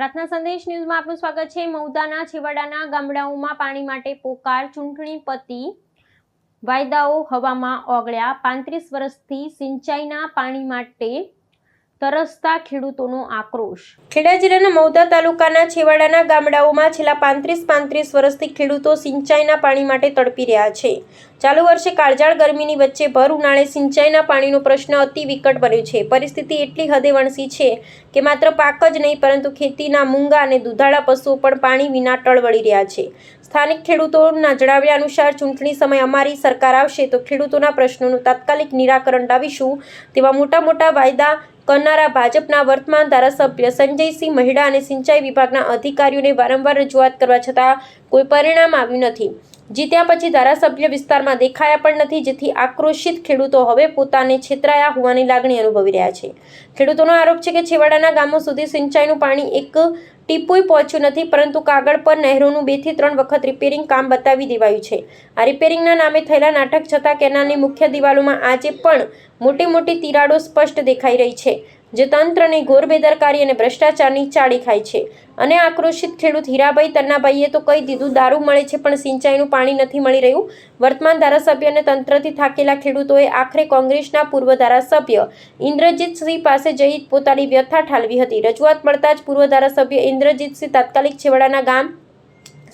પ્રાર્થના સંદેશ ન્યૂઝમાં આપનું સ્વાગત છે। મૌદાના છેવાડાના ગામડાઓમાં પાણી માટે પોકાર, ચૂંટણી પતી વાયદાઓ હવામાં ઓગળ્યા। 35 વર્ષથી સિંચાઈના પાણી માટે તરસતા ખેડૂતોનો આક્રોશ। ખેડા જિલ્લાના મૌદા તાલુકાના છેવાડાના ગામડાઓમાં છેલ્લા 35 વર્ષથી ખેડૂતો સિંચાઈના પાણી માટે તડપી રહ્યા છે। ચાલુ વર્ષે કાળઝાળ ગરમીની વચ્ચે ભર ઉનાળે સિંચાઈના પાણીનો પ્રશ્ન અતિ વિકટ બન્યો છે। પરિસ્થિતિ એટલી હદે વણસી છે કે માત્ર પાક જ નહીં પરંતુ ખેતીના મૂંગા અને દુધાળા પશુઓ પણ પાણી વિના ટળવળી રહ્યા છે। સ્થાનિક ખેડૂતોના જણાવ્યા અનુસાર ચૂંટણી સમયે અમારી સરકાર આવશે તો ખેડૂતોના પ્રશ્નોનું તાત્કાલિક નિરાકરણ લાવીશું તેવા મોટા વાયદા કરનારા ભાજપના વર્તમાન ધારાસભ્ય સંજયસિંહ મહેડા અને સિંચાઈ વિભાગના અધિકારીઓને વારંવાર રજૂઆત કરવા છતાં કોઈ પરિણામ આવ્યું નથી। જીત્યા પછી ધારાસભ્ય વિસ્તારમાં દેખાયા પણ નથી, જેથી આક્રોશિત ખેડૂતો હવે પોતાને છેતરાયા હોવાની લાગણી અનુભવી રહ્યા છે। ખેડૂતોનો આરોપ છે કે છેવાડાના ગામો સુધી સિંચાઈનું પાણી એક ટીપુય પહોંચ્યું નથી, પરંતુ કાગળ પર નહેરોનું 2 થી 3 વખત રિપેરિંગ કામ બતાવી દેવાયું છે। આ રિપેરિંગના નામે થયેલા નાટક છતાં કેનાલની મુખ્ય દિવાલોમાં આજે પણ મોટી તિરાડો સ્પષ્ટ દેખાઈ રહી છે, જે તંત્રની ઘોર બેદરકારી અને ભ્રષ્ટાચારની ચાળી ખાય છે। અને આક્રોશિત ખેડૂત હીરાભાઈ તન્નાભાઈએ તો કહી દીધું, દારૂ મળે છે પણ સિંચાઈનું પાણી નથી મળી રહ્યું। વર્તમાન ધારાસભ્ય અને તંત્રથી થાકેલા ખેડૂતોએ આખરે કોંગ્રેસના પૂર્વ ધારાસભ્ય ઇન્દ્રજીતસિંહ પાસે જઈ પોતાની વ્યથા ઠાલવી હતી। રજૂઆત મળતા જ પૂર્વ ધારાસભ્ય ઇન્દ્રજીતસિંહ તાત્કાલિક છેવાડાના ગામ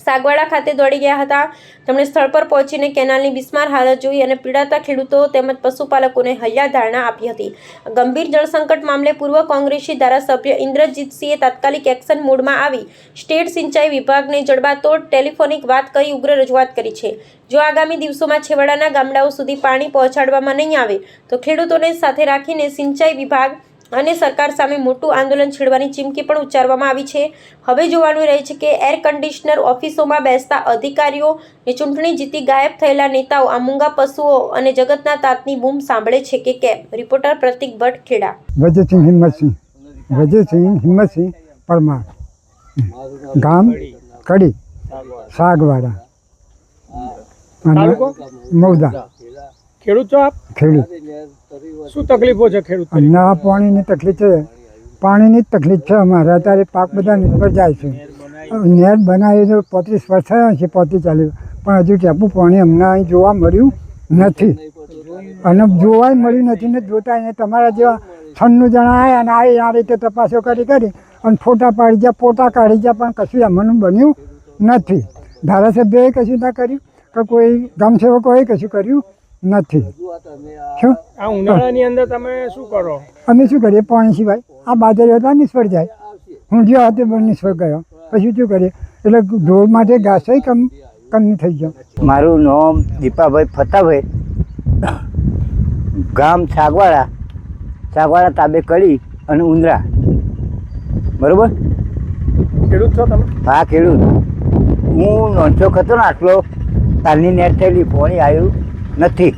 સાગવાડા ખાતે દોડી ગયા હતા। તેમણે સ્થળ પર પહોંચીને કેનાલની બિસ્માર હાલત જોઈ અને પીડાતા ખેડૂતો તેમજ પશુપાલકોને હૈયાધારણા આપી હતી। ગંભીર જળસંકટ મામલે પૂર્વ કોંગ્રેસી ધારાસભ્ય ઇન્દ્રજીતસિંહે તાત્કાલિક એક્શન મોડમાં આવી સ્ટેટ સિંચાઈ વિભાગને જડબાતોડ ટેલિફોનિક વાત કરી ઉગ્ર રજૂઆત કરી છે। જો આગામી દિવસોમાં છેવાડાના ગામડાઓ સુધી પાણી પહોંચાડવામાં નહીં આવે તો ખેડૂતોને સાથે રાખીને સિંચાઈ વિભાગ અને સરકાર સામે મોટું આંદોલન છેડવાની ચીમકી પણ ઉચ્ચારવામાં આવી છે। હવે જોવાનું રહે છે કે એર કન્ડિશનર ઓફિસોમાં બેસતા અધિકારીઓ અને ચૂંટણી જીતી ગાયબ થયેલા નેતાઓ આ મૂંગા પશુઓ અને જગતના તાતની બૂમ સાંભળે છે કે કેમ। રિપોર્ટર પ્રતિક ભટ્ટ, ખેડા। વજયસિંહ હિંમતસિંહ પરમાર, ગામ કડી, સાગવાડા, મૌદા। ખેડૂત છો આપ? ખેડૂત। શું તકલીફો છે ખેડૂત? ના, પાણીની તકલીફ છે, પાણીની જ તકલીફ છે અમારે। અત્યારે પાક બધા નિષ્ફળ જાય છે। નહેર બનાવી તો 35 વર્ષ થયા છે, 40 પણ હજુ ટેપું પાણી અમને અહીં જોવા મળ્યું નથી અને જોવાય મળ્યું નથી ને જોતા એને તમારા જેવા 96 જણા આવ્યા અને આ રીતે તપાસો કરી અને ફોટા પાડી ગયા, પોતા કાઢી ગયા, પણ કશું એમાંનું બન્યું નથી। ધારાસભ્યએ કશું ના કર્યું કે કોઈ ગામસેવકોએ કશું કર્યું નથી। શું આ ઉનાળાની અંદર તમે શું કરો? અમે શું કરીએ? પાણી સિવાય આ બાજરી હતા નિષ્ફળ જાય, હું જ્યાં હતો પણ નિષ્ફળ ગયો, પછી શું કરીએ? એટલે ઢોર માટે ઘાસે કમી થઈ ગયો। મારું નામ દીપાભાઈ ફતાભાઈ, ગામ સાગવાડા તાબે કડી અને ઉંદરા, બરોબર? ખેડૂત છો તમે? હા, ખેડૂત। હું નોંધો હતો ને આટલો તાલની નેટ થયેલી, પાણી આવ્યું નથી।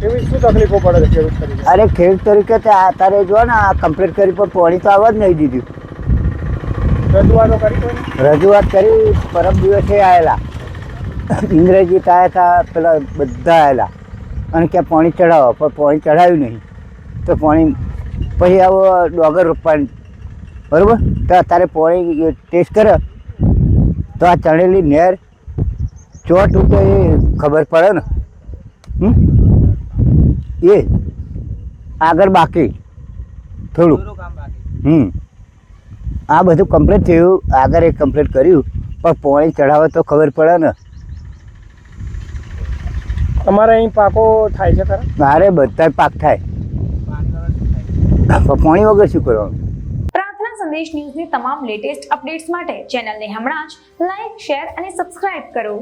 એવી શું તકલીફો પડે છે ખેડૂત તરીકે? અરે ખેડૂત તરીકે તારે જો ને આ કમ્પ્લીટ કરી પણ પાણી તો આવવા જ નહીં દીધું। રજૂઆતો કરી? રજૂઆત કરી, પરમ દિવસે આવેલા ઇન્દ્રજીત આવ્યા હતા, પેલા બધા આવેલા અને ક્યાં પાણી ચડાવો, પણ પાણી ચડાવ્યું નહીં તો પાણી પછી આવો ડોગર રોપવાની, બરાબર? તો અત્યારે પાણી ટેસ્ટ કરે તો આ ચણેલી નહેર ચોટ ઉઠે એ ખબર પડે ને। એ આગળ બાકી થોડું, આ બધું કમ્પ્લીટ થયું, આગળ એક કમ્પ્લીટ કર્યું પણ પાણી ચઢાવે તો ખબર પડે ને। તમારે અહીં પાકો થાય છે ખરા? મારે બધા પાક થાય, પણ પાણી વગર શું કરવાનું? પ્રાર્થના સંદેશ ન્યૂઝની તમામ લેટેસ્ટ અપડેટ્સ માટે ચેનલને હમણાં જ લાઈક, શેર અને સબસ્ક્રાઇબ કરો।